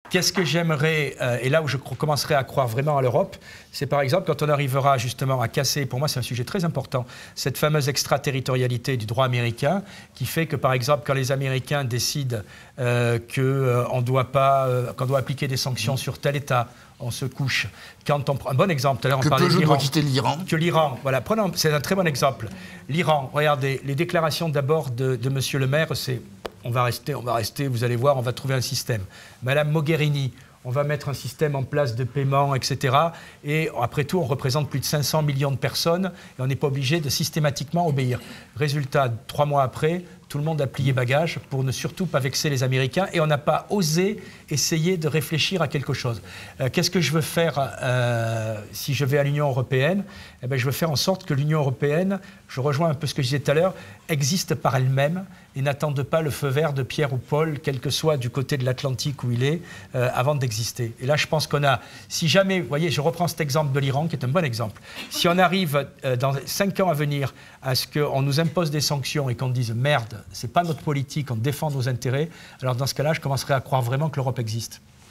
Qu'est-ce que j'aimerais, et là où je commencerai à croire vraiment à l'Europe, c'est par exemple quand on arrivera justement à casser, pour moi c'est un sujet très important, cette fameuse extraterritorialité du droit américain qui fait que par exemple quand les Américains décident qu'on doit appliquer des sanctions sur tel État, on se couche. Quand un bon exemple, tout à l'heure on parlait de l'Iran. Que Peugeot doit quitter l'Iran. Que l'Iran, voilà, c'est un très bon exemple. L'Iran, regardez, les déclarations d'abord de M. Le Maire, c'est on va rester, vous allez voir, on va trouver un système. Madame Mogherini, on va mettre un système en place de paiement, etc. Et après tout, on représente plus de 500 millions de personnes et on n'est pas obligé de systématiquement obéir. Résultat, 3 mois après, tout le monde a plié bagage pour ne surtout pas vexer les Américains et on n'a pas osé essayer de réfléchir à quelque chose. Qu'est-ce que je veux faire si je vais à l'Union européenne? Eh bien, je veux faire en sorte que l'Union européenne, je rejoins un peu ce que je disais tout à l'heure, existe par elle-même et n'attende pas le feu vert de Pierre ou Paul, quel que soit du côté de l'Atlantique où il est, avant d'exister. Et là, je pense qu'on a, si jamais, vous voyez, je reprends cet exemple de l'Iran, qui est un bon exemple. Si on arrive dans 5 ans à venir à ce qu'on nous impose des sanctions et qu'on dise « merde, c'est pas notre politique, on défend nos intérêts », alors dans ce cas-là, je commencerai à croire vraiment que l'Europe existe.